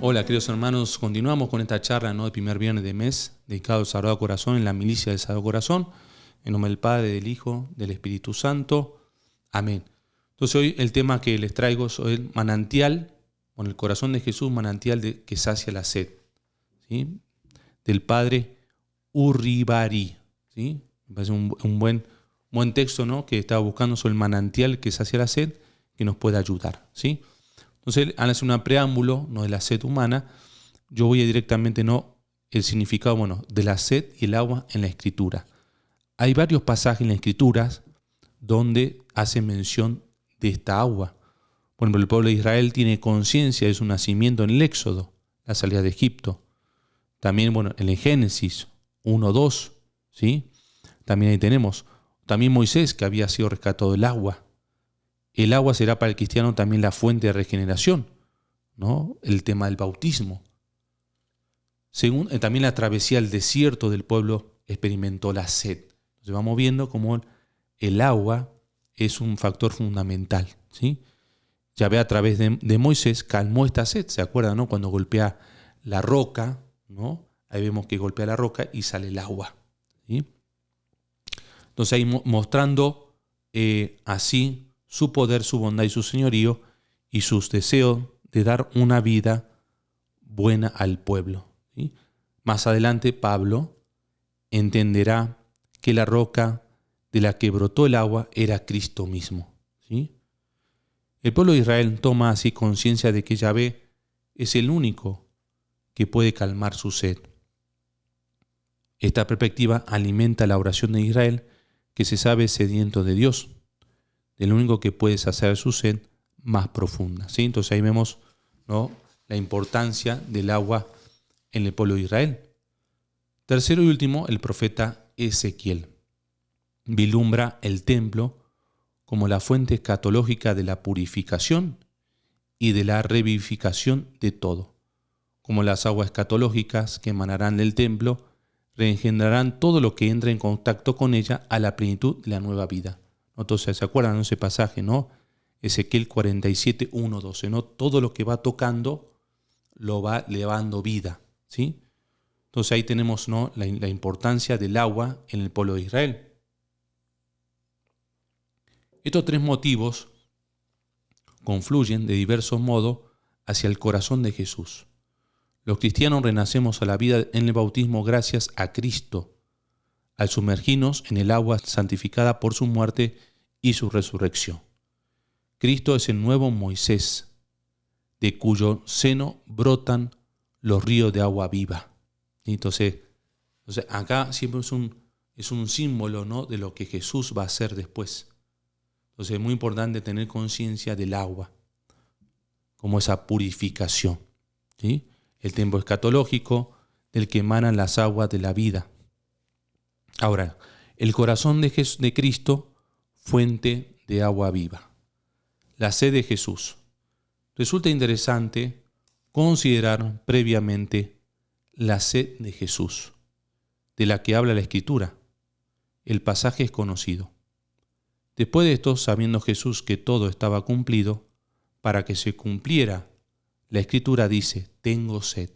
Hola queridos hermanos, continuamos con esta charla de primer viernes de mes dedicado al Sagrado Corazón en la milicia del Sagrado Corazón, en nombre del Padre, del Hijo, del Espíritu Santo. Amén. Entonces hoy el tema que les traigo es el manantial, con el corazón de Jesús, manantial que sacia la sed, ¿sí? Del Padre Uribarri, ¿sí? Me parece un buen texto, ¿no? Que estaba buscando sobre el manantial que sacia la sed, que nos puede ayudar, ¿sí? Entonces, al hacer un preámbulo, ¿no?, de la sed humana, yo voy directamente, ¿no?, el significado, de la sed y el agua en la Escritura. Hay varios pasajes en las Escrituras donde hace mención de esta agua. Por ejemplo, el pueblo de Israel tiene conciencia de su nacimiento en el Éxodo, la salida de Egipto. También, en el Génesis 1:2, ¿sí? También ahí tenemos. También Moisés, que había sido rescatado del agua. El agua será para el cristiano también la fuente de regeneración, ¿no? El tema del bautismo. También la travesía al desierto del pueblo experimentó la sed. Entonces vamos viendo cómo el agua es un factor fundamental, ¿sí? Yahvé a través de Moisés calmó esta sed. ¿Se acuerdan, no? Cuando golpea la roca, ¿no? Ahí vemos que golpea la roca y sale el agua, ¿sí? Entonces ahí mostrando así su poder, su bondad y su señorío y sus deseos de dar una vida buena al pueblo, ¿sí? Más adelante Pablo entenderá que la roca de la que brotó el agua era Cristo mismo, ¿sí? El pueblo de Israel toma así conciencia de que Yahvé es el único que puede calmar su sed. Esta perspectiva alimenta la oración de Israel, que se sabe sediento de Dios, del único que puede saciar su sed más profunda, ¿sí? Entonces ahí vemos, ¿no?, la importancia del agua en el pueblo de Israel. Tercero y último, el profeta Ezequiel vislumbra el templo como la fuente escatológica de la purificación y de la revivificación de todo. Como las aguas escatológicas que emanarán del templo reengendrarán todo lo que entre en contacto con ella a la plenitud de la nueva vida. Entonces, ¿se acuerdan de ese pasaje, no? Ezequiel 47, 1, 12, ¿no? Todo lo que va tocando lo va llevando vida, ¿sí? Entonces ahí tenemos, ¿no?, la importancia del agua en el pueblo de Israel. Estos tres motivos confluyen de diversos modos hacia el corazón de Jesús. Los cristianos renacemos a la vida en el bautismo gracias a Cristo, al sumergirnos en el agua santificada por su muerte y su resurrección. Cristo es el nuevo Moisés, de cuyo seno brotan los ríos de agua viva. Entonces acá siempre es un símbolo, ¿no?, de lo que Jesús va a hacer después. Entonces es muy importante tener conciencia del agua, como esa purificación, ¿sí? El templo escatológico del que emanan las aguas de la vida. Ahora, el corazón de Cristo, fuente de agua viva. La sed de Jesús. Resulta interesante considerar previamente la sed de Jesús, de la que habla la Escritura. El pasaje es conocido. Después de esto, sabiendo Jesús que todo estaba cumplido, para que se cumpliera, la Escritura dice, tengo sed.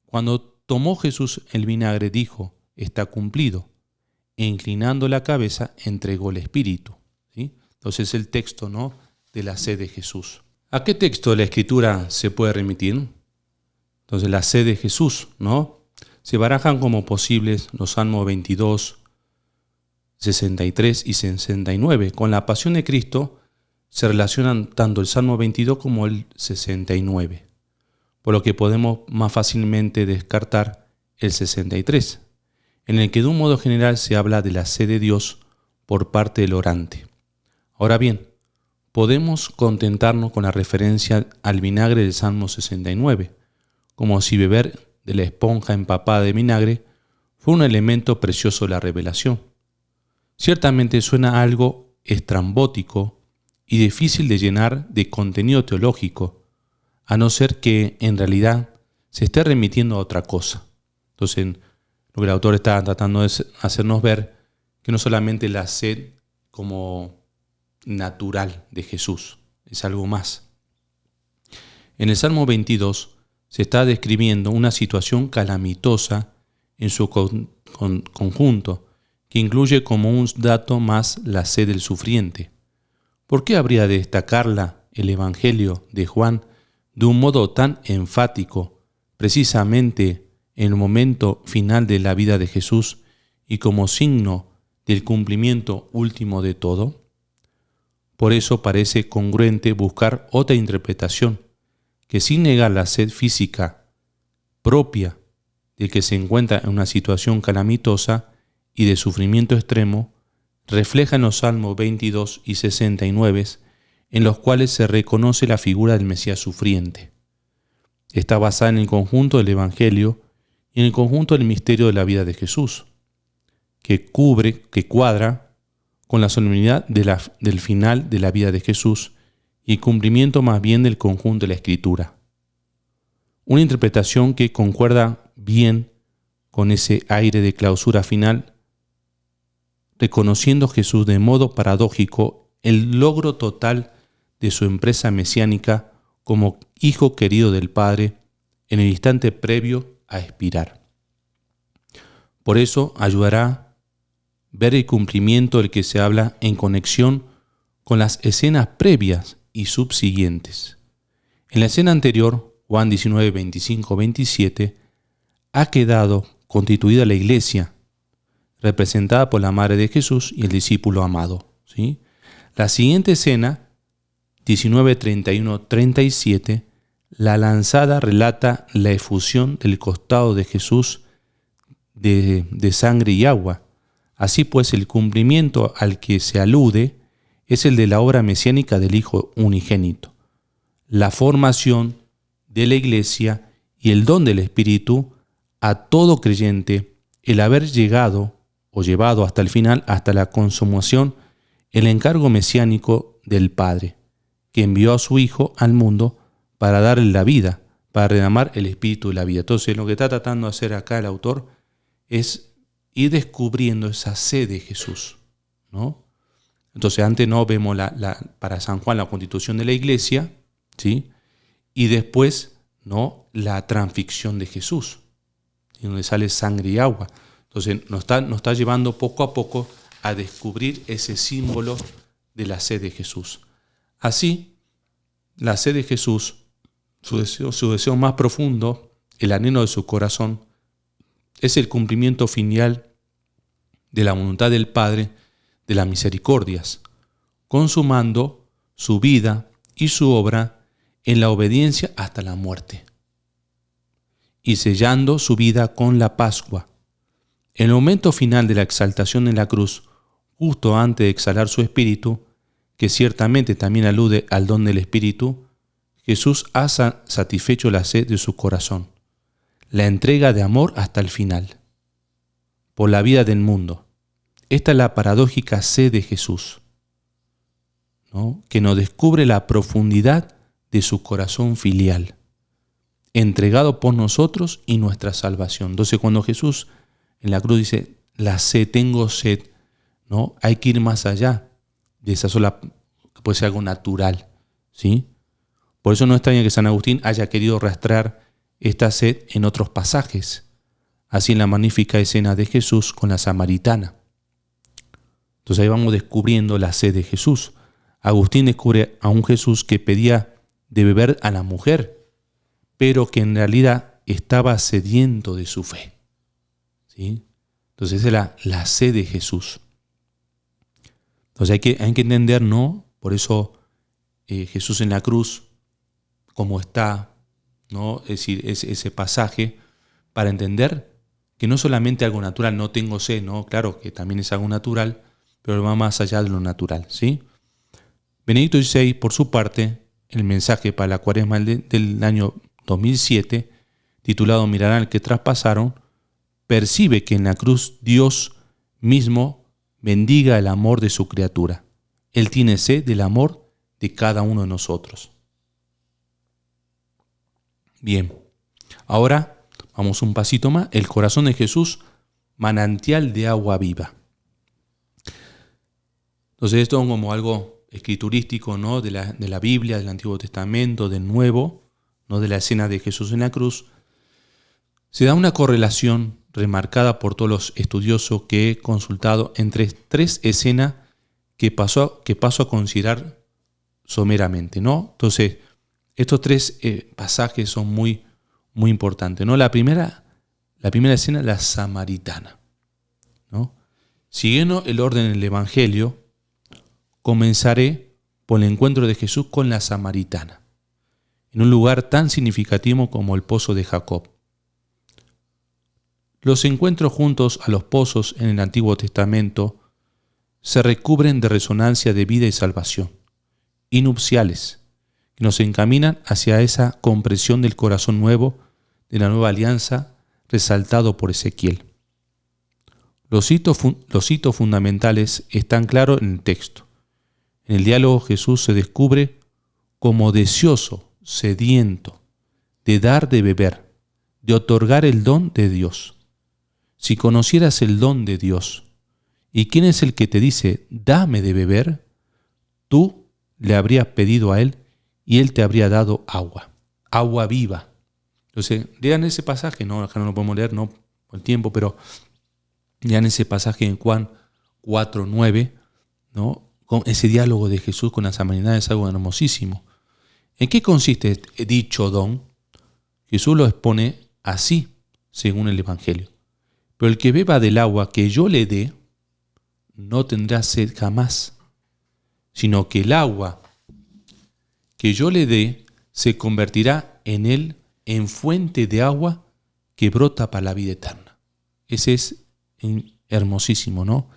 Cuando tomó Jesús el vinagre, dijo, está cumplido, e inclinando la cabeza, entregó el Espíritu, ¿sí? Entonces el texto, ¿no?, de la sed de Jesús. ¿A qué texto de la Escritura se puede remitir? Entonces la sed de Jesús, ¿no? Se barajan como posibles los Salmos 22, 63 y 69. Con la pasión de Cristo se relacionan tanto el Salmo 22 como el 69, por lo que podemos más fácilmente descartar el 63, en el que de un modo general se habla de la sed de Dios por parte del orante. Ahora bien, podemos contentarnos con la referencia al vinagre del Salmo 69, como si beber de la esponja empapada de vinagre fue un elemento precioso de la revelación. Ciertamente suena algo estrambótico y difícil de llenar de contenido teológico, a no ser que en realidad se esté remitiendo a otra cosa. Entonces, lo que el autor está tratando de hacernos ver que no solamente la sed como natural de Jesús, es algo más. En el Salmo 22 se está describiendo una situación calamitosa en su conjunto, que incluye como un dato más la sed del sufriente. ¿Por qué habría de destacarla el Evangelio de Juan de un modo tan enfático, precisamente en el momento final de la vida de Jesús y como signo del cumplimiento último de todo? Por eso parece congruente buscar otra interpretación, que sin negar la sed física propia del que se encuentra en una situación calamitosa y de sufrimiento extremo, refleja en los Salmos 22 y 69, en los cuales se reconoce la figura del Mesías sufriente. Está basada en el conjunto del Evangelio y en el conjunto del misterio de la vida de Jesús, que cuadra con la solemnidad del final de la vida de Jesús y cumplimiento más bien del conjunto de la Escritura. Una interpretación que concuerda bien con ese aire de clausura final, reconociendo Jesús de modo paradójico el logro total de su empresa mesiánica como hijo querido del Padre en el instante previo a expirar. Por eso ayudará ver el cumplimiento del que se habla en conexión con las escenas previas y subsiguientes. En la escena anterior, Juan 19, 25, 27, ha quedado constituida la iglesia, representada por la madre de Jesús y el discípulo amado, ¿sí? La siguiente escena, 19, 31, 37, la lanzada relata la efusión del costado de Jesús de sangre y agua. Así pues, el cumplimiento al que se alude es el de la obra mesiánica del Hijo unigénito, la formación de la iglesia y el don del Espíritu a todo creyente, el haber llegado o llevado hasta el final, hasta la consumación, el encargo mesiánico del Padre, que envió a su Hijo al mundo para darle la vida, para derramar el Espíritu de la vida. Entonces, lo que está tratando de hacer acá el autor es ir descubriendo esa sed de Jesús, ¿no? Entonces, antes no vemos para San Juan la constitución de la iglesia, ¿sí? Y después, ¿no?, la transfixión de Jesús, donde sale sangre y agua. Entonces nos está llevando poco a poco a descubrir ese símbolo de la sed de Jesús. Así, la sed de Jesús, su deseo más profundo, el anhelo de su corazón, es el cumplimiento final de la voluntad del Padre de las misericordias, consumando su vida y su obra en la obediencia hasta la muerte, y sellando su vida con la Pascua. En el momento final de la exaltación en la cruz, justo antes de exhalar su espíritu, que ciertamente también alude al don del Espíritu, Jesús ha satisfecho la sed de su corazón, la entrega de amor hasta el final, por la vida del mundo. Esta es la paradójica sed de Jesús, ¿no?, que nos descubre la profundidad de su corazón filial, entregado por nosotros y nuestra salvación. Entonces, cuando Jesús en la cruz dice, la sed, tengo sed, ¿no?, hay que ir más allá de esa sola, que puede ser algo natural, ¿sí? Por eso no extraña que San Agustín haya querido rastrear esta sed en otros pasajes, así en la magnífica escena de Jesús con la samaritana. Entonces ahí vamos descubriendo la sed de Jesús. Agustín descubre a un Jesús que pedía de beber a la mujer, pero que en realidad estaba sediento de su fe, ¿sí? Entonces esa es la sed de Jesús. Entonces hay que entender, ¿no? Por eso Jesús en la cruz, como está, ¿no?, es decir, ese pasaje, para entender que no solamente algo natural, no tengo sed, ¿no? Claro que también es algo natural, pero va más allá de lo natural, ¿sí? Benedicto XVI, por su parte, el mensaje para la Cuaresma del año 2007, titulado Mirarán al que traspasaron, percibe que en la cruz Dios mismo bendiga el amor de su criatura. Él tiene sed del amor de cada uno de nosotros. Bien, ahora vamos un pasito más. El corazón de Jesús, manantial de agua viva. Entonces esto como algo escriturístico, ¿no?, de la Biblia, del Antiguo Testamento, del Nuevo, ¿no?, de la escena de Jesús en la cruz, se da una correlación remarcada por todos los estudiosos que he consultado entre tres escenas que paso a considerar someramente, ¿no? Entonces, estos tres pasajes son muy, muy importantes, ¿no? La primera escena, la samaritana, ¿no? Siguiendo el orden del Evangelio, comenzaré por el encuentro de Jesús con la samaritana, en un lugar tan significativo como el pozo de Jacob. Los encuentros juntos a los pozos en el Antiguo Testamento se recubren de resonancia de vida y salvación, y nupciales, que nos encaminan hacia esa comprensión del corazón nuevo de la nueva alianza resaltado por Ezequiel. Los hitos fundamentales están claros en el texto. En el diálogo Jesús se descubre como deseoso, sediento, de dar de beber, de otorgar el don de Dios. Si conocieras el don de Dios, ¿y quién es el que te dice, dame de beber? Tú le habrías pedido a Él y Él te habría dado agua, agua viva. Entonces, lean ese pasaje, no, acá no lo podemos leer, no por el tiempo, pero lean ese pasaje en Juan 4:9, ¿no? Con ese diálogo de Jesús con la samaritana es algo hermosísimo. ¿En qué consiste dicho don? Jesús lo expone así, según el Evangelio. Pero el que beba del agua que yo le dé, no tendrá sed jamás, sino que el agua que yo le dé se convertirá en él en fuente de agua que brota para la vida eterna. Ese es hermosísimo, ¿no?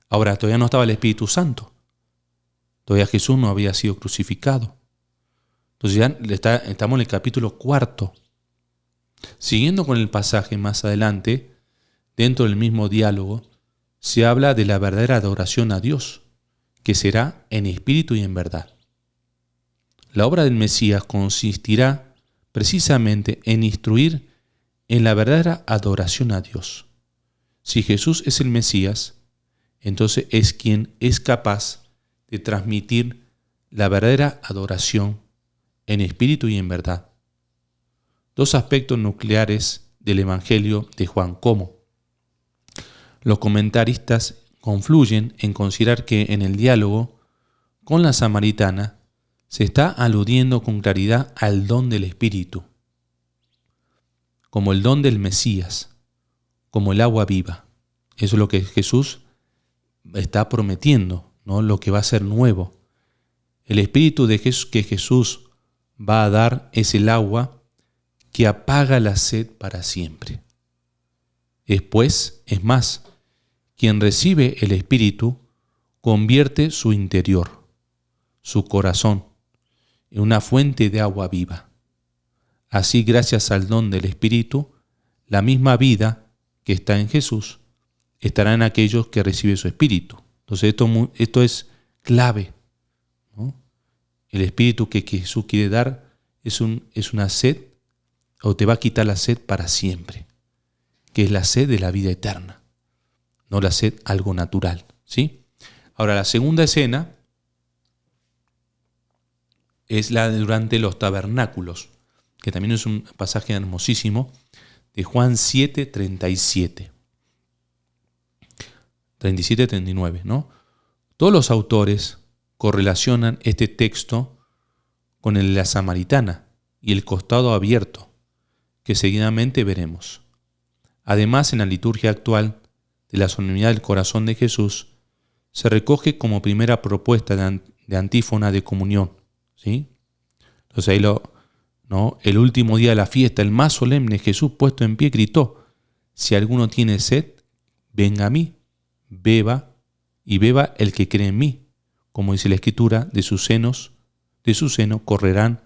Ahora, todavía no estaba el Espíritu Santo. Todavía Jesús no había sido crucificado. Entonces ya estamos en el capítulo 4. Siguiendo con el pasaje más adelante, dentro del mismo diálogo, se habla de la verdadera adoración a Dios, que será en espíritu y en verdad. La obra del Mesías consistirá precisamente en instruir en la verdadera adoración a Dios. Si Jesús es el Mesías, entonces es quien es capaz de transmitir la verdadera adoración en espíritu y en verdad. Dos aspectos nucleares del Evangelio de Juan. ¿Cómo? Los comentaristas confluyen en considerar que en el diálogo con la samaritana se está aludiendo con claridad al don del Espíritu, como el don del Mesías, como el agua viva. Eso es lo que Jesús está prometiendo, ¿no? Lo que va a ser nuevo. El Espíritu de Jesús que Jesús va a dar es el agua que apaga la sed para siempre. Después, es más, quien recibe el Espíritu convierte su interior, su corazón, en una fuente de agua viva. Así, gracias al don del Espíritu, la misma vida que está en Jesús estará en aquellos que reciben su Espíritu. Entonces esto es clave, ¿no? El Espíritu que Jesús quiere dar es una sed, o te va a quitar la sed para siempre, que es la sed de la vida eterna, no la sed algo natural, ¿sí? Ahora, la segunda escena es la durante los tabernáculos, que también es un pasaje hermosísimo, de Juan 7:37. 37-39, ¿no? Todos los autores correlacionan este texto con el de la samaritana y el costado abierto, que seguidamente veremos. Además, en la liturgia actual de la solemnidad del corazón de Jesús, se recoge como primera propuesta de antífona de comunión, ¿sí? Entonces ahí ¿no? El último día de la fiesta, el más solemne, Jesús puesto en pie gritó: si alguno tiene sed, venga a mí, beba, y beba el que cree en mí. Como dice la Escritura, de su seno correrán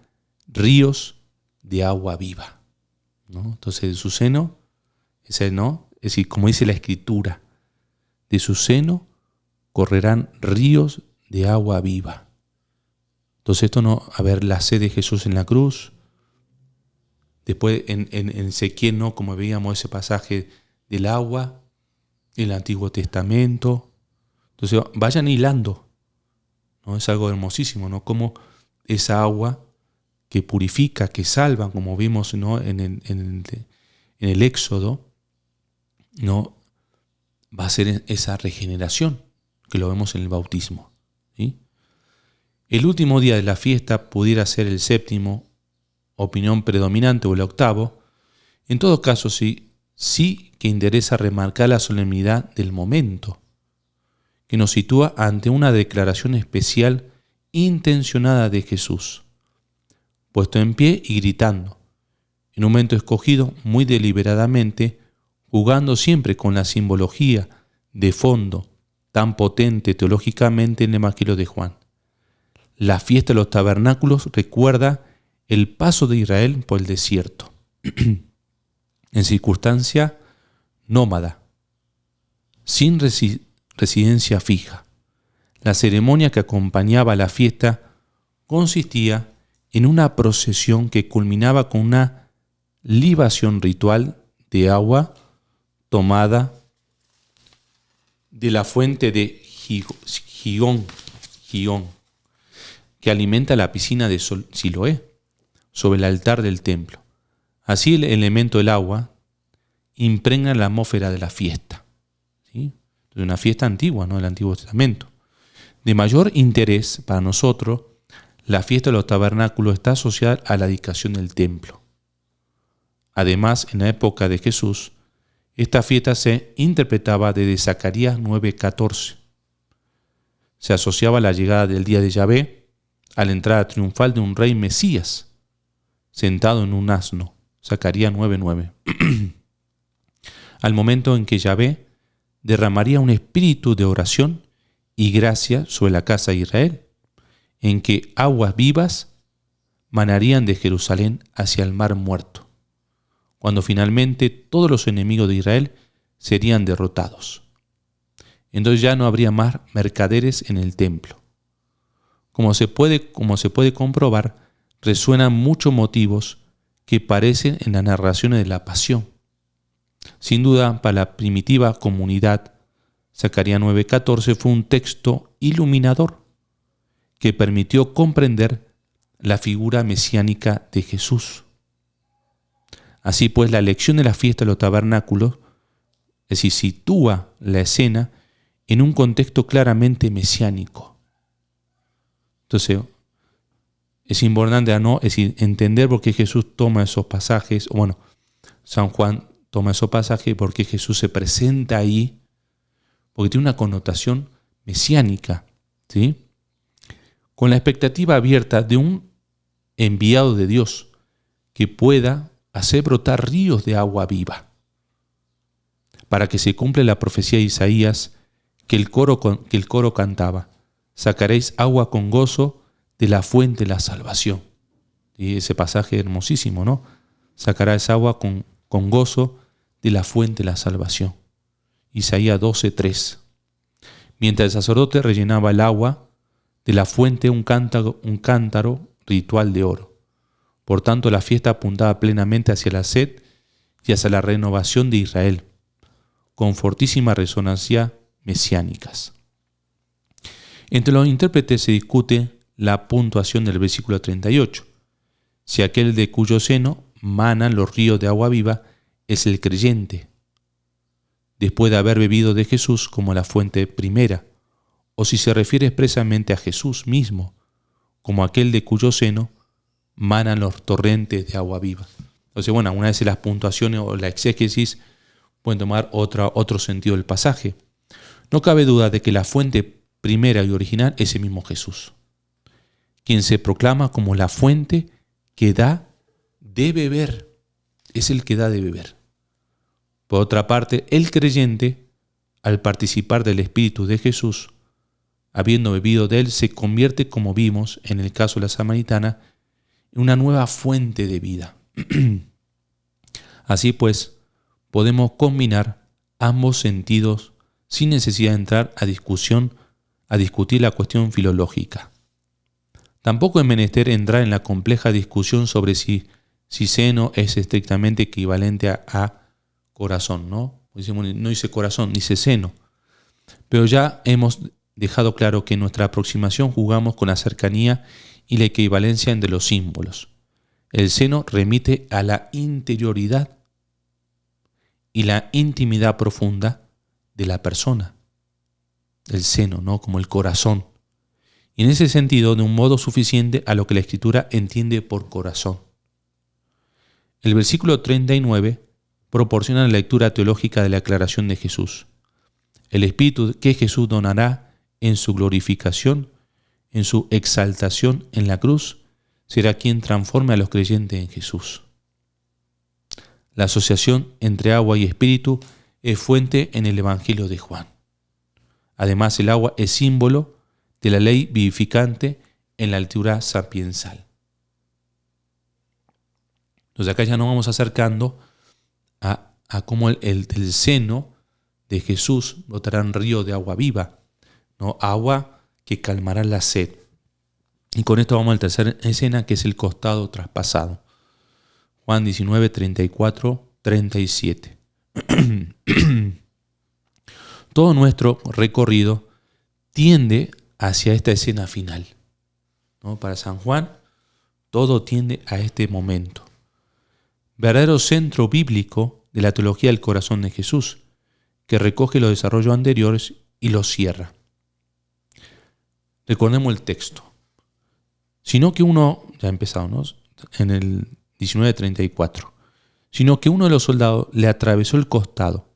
ríos de agua viva, ¿no? Entonces de su seno, ¿no? Es decir, como dice la Escritura, de su seno correrán ríos de agua viva. Entonces esto no, a ver, la sed de Jesús en la cruz. Después en Ezequiel, ¿no? Como veíamos ese pasaje del agua, el Antiguo Testamento. Entonces vayan hilando, ¿no? Es algo hermosísimo, ¿no? Como esa agua que purifica, que salva, como vimos, ¿no?, en el Éxodo, ¿no?, va a ser esa regeneración que lo vemos en el bautismo, ¿sí? El último día de la fiesta pudiera ser el séptimo, opinión predominante, o el octavo. En todo caso, sí que interesa remarcar la solemnidad del momento, que nos sitúa ante una declaración especial intencionada de Jesús, puesto en pie y gritando, en un momento escogido muy deliberadamente, jugando siempre con la simbología de fondo tan potente teológicamente en el Evangelio de Juan. La fiesta de los tabernáculos recuerda el paso de Israel por el desierto, en circunstancia nómada, sin residencia fija. La ceremonia que acompañaba la fiesta consistía en una procesión que culminaba con una libación ritual de agua tomada de la fuente de Gihón, que alimenta la piscina de Siloé, sobre el altar del templo. Así el elemento del agua impregna la atmósfera de la fiesta, ¿sí? De una fiesta antigua, ¿no?, del Antiguo Testamento. De mayor interés para nosotros, la fiesta de los tabernáculos está asociada a la dedicación del templo. Además, en la época de Jesús, esta fiesta se interpretaba desde Zacarías 9:14. Se asociaba a la llegada del día de Yahvé, a la entrada triunfal de un rey Mesías, sentado en un asno, Zacarías 9:9. Al momento en que Yahvé derramaría un espíritu de oración y gracia sobre la casa de Israel, en que aguas vivas manarían de Jerusalén hacia el mar muerto, cuando finalmente todos los enemigos de Israel serían derrotados. Entonces ya no habría más mercaderes en el templo. Como se puede comprobar, resuenan muchos motivos que aparecen en las narraciones de la pasión. Sin duda, para la primitiva comunidad, Zacarías 9:14 fue un texto iluminador que permitió comprender la figura mesiánica de Jesús. Así pues, la elección de la fiesta de los tabernáculos, es decir, sitúa la escena en un contexto claramente mesiánico. Entonces, es importante entender por qué Jesús toma esos pasajes, o bueno, San Juan toma esos pasajes, porque Jesús se presenta ahí, porque tiene una connotación mesiánica, ¿sí?, con la expectativa abierta de un enviado de Dios que pueda hacer brotar ríos de agua viva, para que se cumpla la profecía de Isaías que el coro cantaba: sacaréis agua con gozo de la fuente de la salvación. Y ese pasaje hermosísimo, ¿no? Sacarás agua con gozo de la fuente de la salvación. Isaías 12:3. Mientras el sacerdote rellenaba el agua de la fuente, un cántaro ritual de oro. Por tanto, la fiesta apuntaba plenamente hacia la sed y hacia la renovación de Israel, con fortísima resonancia mesiánicas. Entre los intérpretes se discute la puntuación del versículo 38. Si aquel de cuyo seno manan los ríos de agua viva es el creyente, después de haber bebido de Jesús como la fuente primera, o si se refiere expresamente a Jesús mismo, como aquel de cuyo seno manan los torrentes de agua viva. Entonces, bueno, una vez las puntuaciones o la exégesis pueden tomar otro sentido del pasaje. No cabe duda de que la fuente primera y original es el mismo Jesús, quien se proclama como la fuente que da de beber. Es el que da de beber. Por otra parte, el creyente, al participar del Espíritu de Jesús, habiendo bebido de él, se convierte, como vimos en el caso de la samaritana, en una nueva fuente de vida. Así pues, podemos combinar ambos sentidos sin necesidad de entrar a discutir la cuestión filológica. Tampoco es menester entrar en la compleja discusión sobre si seno es estrictamente equivalente a corazón, ¿no? No dice corazón, dice seno. Pero ya hemos dejado claro que en nuestra aproximación jugamos con la cercanía y la equivalencia entre los símbolos. El seno remite a la interioridad y la intimidad profunda de la persona. El seno, ¿no? Como el corazón. Y en ese sentido, de un modo suficiente a lo que la Escritura entiende por corazón. El versículo 39 proporciona la lectura teológica de la aclaración de Jesús. El Espíritu que Jesús donará en su glorificación, en su exaltación en la cruz, será quien transforme a los creyentes en Jesús. La asociación entre agua y espíritu es fuente en el Evangelio de Juan. Además, el agua es símbolo de la ley vivificante en la altura sapiensal. Entonces acá ya nos vamos acercando a cómo del seno de Jesús brotarán ríos de agua viva, ¿no? Agua que calmará la sed. Y con esto vamos a la tercera escena, que es el costado traspasado. Juan 19, 34, 37. Todo nuestro recorrido tiende hacia esta escena final, ¿no? Para San Juan, todo tiende a este momento. Verdadero centro bíblico de la teología del corazón de Jesús, que recoge los desarrollos anteriores y los cierra. Recordemos el texto. Sino que uno, ya empezamos, en el 19:34, sino que uno de los soldados le atravesó el costado,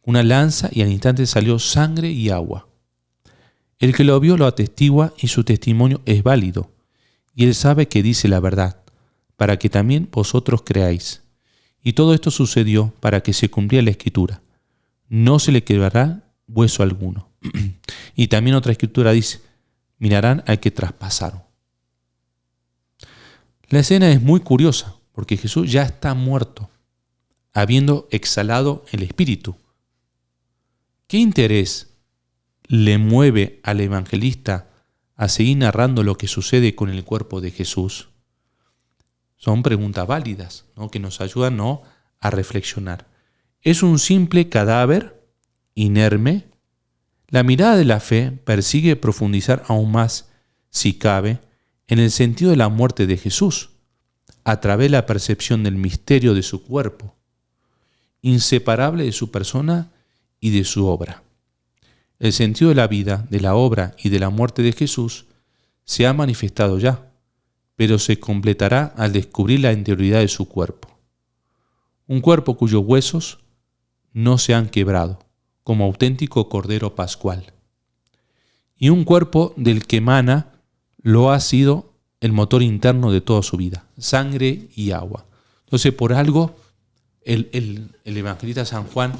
una lanza, y al instante salió sangre y agua. El que lo vio lo atestigua y su testimonio es válido, y él sabe que dice la verdad, para que también vosotros creáis. Y todo esto sucedió para que se cumpliera la Escritura. No se le quebrará hueso alguno. Y también otra Escritura dice, mirarán al que traspasaron. La escena es muy curiosa, porque Jesús ya está muerto, habiendo exhalado el Espíritu. ¿Qué interés le mueve al evangelista a seguir narrando lo que sucede con el cuerpo de Jesús? Son preguntas válidas, ¿no? Que nos ayudan, ¿no?, a reflexionar. ¿Es un simple cadáver inerme? La mirada de la fe persigue profundizar aún más, si cabe, en el sentido de la muerte de Jesús, a través de la percepción del misterio de su cuerpo, inseparable de su persona y de su obra. El sentido de la vida, de la obra y de la muerte de Jesús se ha manifestado ya, pero se completará al descubrir la interioridad de su cuerpo. Un cuerpo cuyos huesos no se han quebrado, como auténtico Cordero Pascual. Y un cuerpo del que emana lo ha sido el motor interno de toda su vida, sangre y agua. Entonces, por algo, el evangelista San Juan,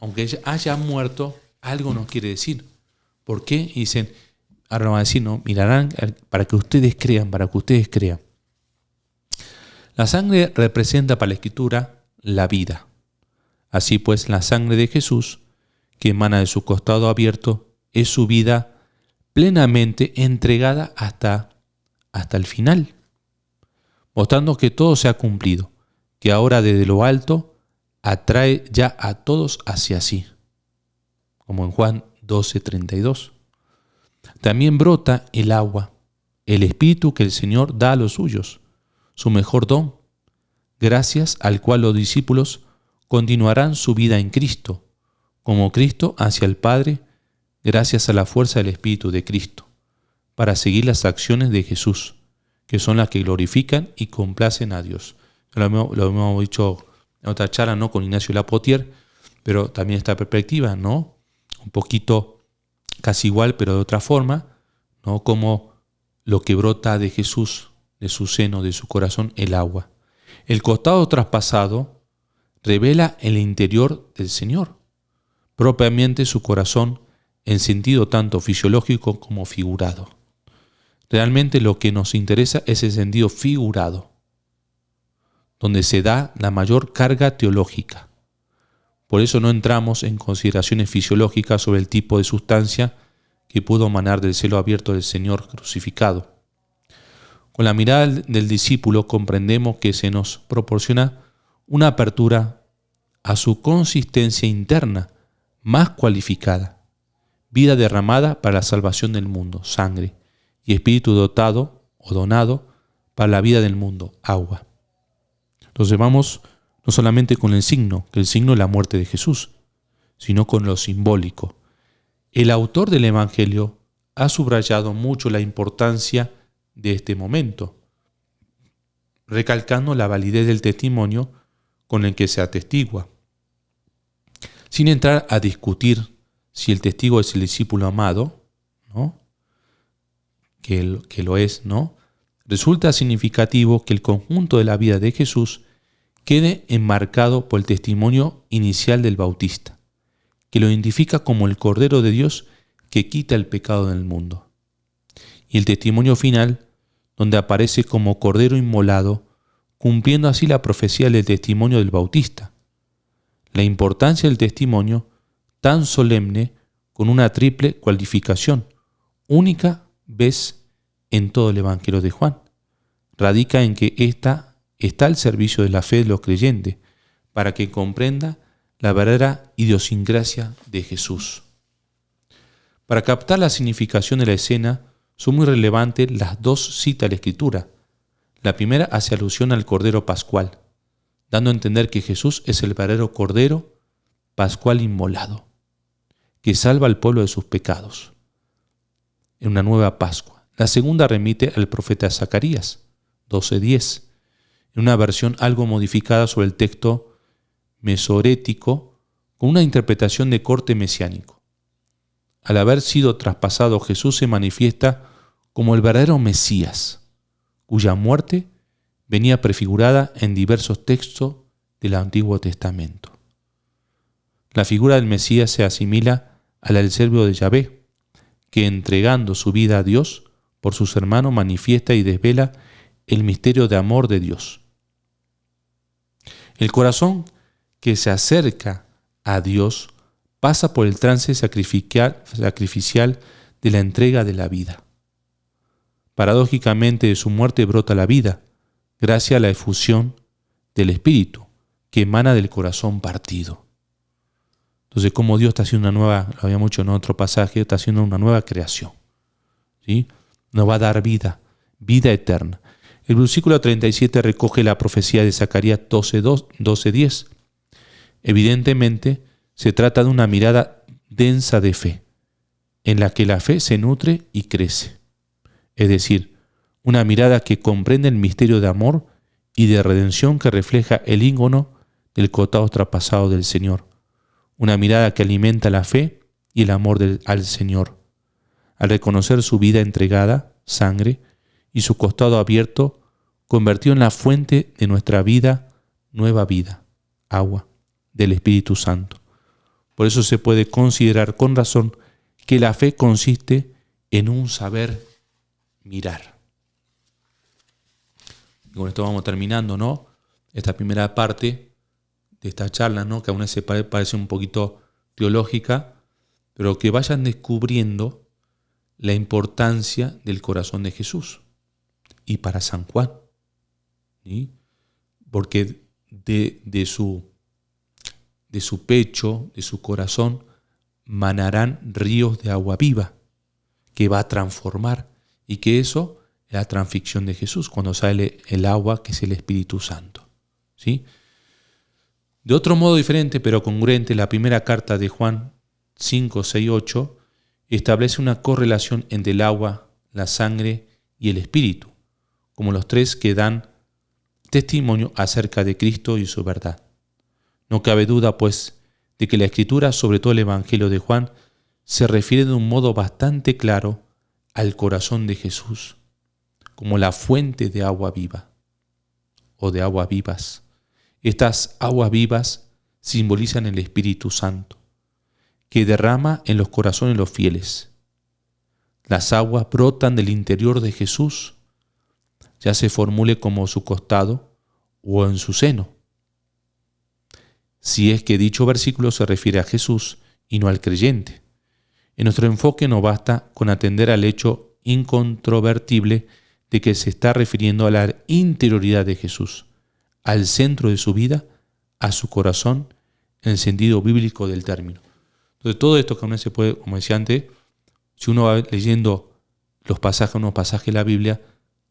aunque haya muerto, algo nos quiere decir. ¿Por qué? Y dicen, ahora van a decir, no, mirarán para que ustedes crean, para que ustedes crean. La sangre representa para la Escritura la vida. Así pues, la sangre de Jesús, que emana de su costado abierto, es su vida plenamente entregada hasta el final, mostrando que todo se ha cumplido, que ahora desde lo alto atrae ya a todos hacia sí, como en Juan 12:32. También brota el agua, el Espíritu que el Señor da a los suyos, su mejor don, gracias al cual los discípulos continuarán su vida en Cristo, como Cristo hacia el Padre, gracias a la fuerza del Espíritu de Cristo, para seguir las acciones de Jesús, que son las que glorifican y complacen a Dios. Lo hemos dicho en otra charla, ¿no?, con Ignacio Lapotier, pero también esta perspectiva, ¿no?, un poquito casi igual, pero de otra forma, ¿no?, como lo que brota de Jesús, de su seno, de su corazón, el agua. El costado traspasado revela el interior del Señor, propiamente su corazón, en sentido tanto fisiológico como figurado. Realmente lo que nos interesa es el sentido figurado, donde se da la mayor carga teológica. Por eso no entramos en consideraciones fisiológicas sobre el tipo de sustancia que pudo manar del cielo abierto del Señor crucificado. Con la mirada del discípulo comprendemos que se nos proporciona una apertura a su consistencia interna más cualificada, vida derramada para la salvación del mundo, sangre, y espíritu dotado o donado para la vida del mundo, agua. Entonces vamos no solamente con el signo, que el signo es la muerte de Jesús, sino con lo simbólico. El autor del Evangelio ha subrayado mucho la importancia de este momento, recalcando la validez del testimonio con el que se atestigua. Sin entrar a discutir si el testigo es el discípulo amado, ¿no? que lo es, ¿no? Resulta significativo que el conjunto de la vida de Jesús quede enmarcado por el testimonio inicial del Bautista, que lo identifica como el Cordero de Dios que quita el pecado del mundo. Y el testimonio final, donde aparece como Cordero inmolado, cumpliendo así la profecía del testimonio del Bautista. La importancia del testimonio, tan solemne, con una triple cualificación, única vez en todo el Evangelio de Juan, radica en que ésta está al servicio de la fe de los creyentes, para que comprenda la verdadera idiosincrasia de Jesús. Para captar la significación de la escena, son muy relevantes las dos citas de la Escritura. La primera hace alusión al Cordero Pascual, dando a entender que Jesús es el verdadero Cordero Pascual inmolado, que salva al pueblo de sus pecados, en una nueva Pascua. La segunda remite al profeta Zacarías, 12:10, en una versión algo modificada sobre el texto mesorético, con una interpretación de corte mesiánico. Al haber sido traspasado, Jesús se manifiesta como el verdadero Mesías, cuya muerte venía prefigurada en diversos textos del Antiguo Testamento. La figura del Mesías se asimila a la del siervo de Yahvé, que entregando su vida a Dios por sus hermanos manifiesta y desvela el misterio de amor de Dios. El corazón que se acerca a Dios pasa por el trance sacrificial de la entrega de la vida. Paradójicamente, de su muerte brota la vida, gracias a la efusión del Espíritu que emana del corazón partido. Entonces, como Dios está haciendo una nueva, lo habíamos dicho en otro pasaje, está haciendo una nueva creación, ¿sí? Nos va a dar vida, vida eterna. El versículo 37 recoge la profecía de Zacarías 12:10. Evidentemente, se trata de una mirada densa de fe, en la que la fe se nutre y crece. Es decir, una mirada que comprende el misterio de amor y de redención que refleja el ícono del costado traspasado del Señor. Una mirada que alimenta la fe y el amor al Señor. Al reconocer su vida entregada, sangre, y su costado abierto, convertido en la fuente de nuestra vida, nueva vida, agua, del Espíritu Santo. Por eso se puede considerar con razón que la fe consiste en un saber mirar. Y con esto vamos terminando, ¿no? Esta primera parte de esta charla, ¿no? Que aún se parece un poquito teológica, pero que vayan descubriendo la importancia del corazón de Jesús y para San Juan, ¿sí? Porque de su pecho, de su corazón, manarán ríos de agua viva que va a transformar, y que eso es la transfiguración de Jesús, cuando sale el agua que es el Espíritu Santo, ¿sí? De otro modo diferente pero congruente, la primera carta de Juan 5, 6, 8 establece una correlación entre el agua, la sangre y el Espíritu, como los tres que dan testimonio acerca de Cristo y su verdad. No cabe duda, pues, de que la Escritura, sobre todo el Evangelio de Juan, se refiere de un modo bastante claro al corazón de Jesús, como la fuente de agua viva, o de aguas vivas. Estas aguas vivas simbolizan el Espíritu Santo, que derrama en los corazones de los fieles. Las aguas brotan del interior de Jesús, ya se formule como su costado o en su seno. Si es que dicho versículo se refiere a Jesús y no al creyente. En nuestro enfoque no basta con atender al hecho incontrovertible de que se está refiriendo a la interioridad de Jesús, al centro de su vida, a su corazón, en el sentido bíblico del término. Entonces, todo esto que uno se puede, como decía antes, si uno va leyendo unos pasajes de la Biblia,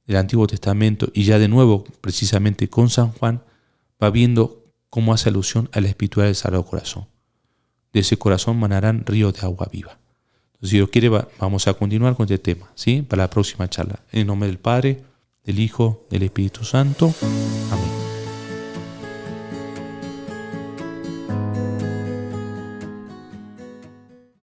del Antiguo Testamento y ya de nuevo precisamente con San Juan, va viendo cómo hace alusión a la espiritualidad del Sagrado Corazón. De ese corazón manarán ríos de agua viva. Entonces, si Dios quiere, vamos a continuar con este tema, ¿sí? Para la próxima charla. En el nombre del Padre, del Hijo, del Espíritu Santo.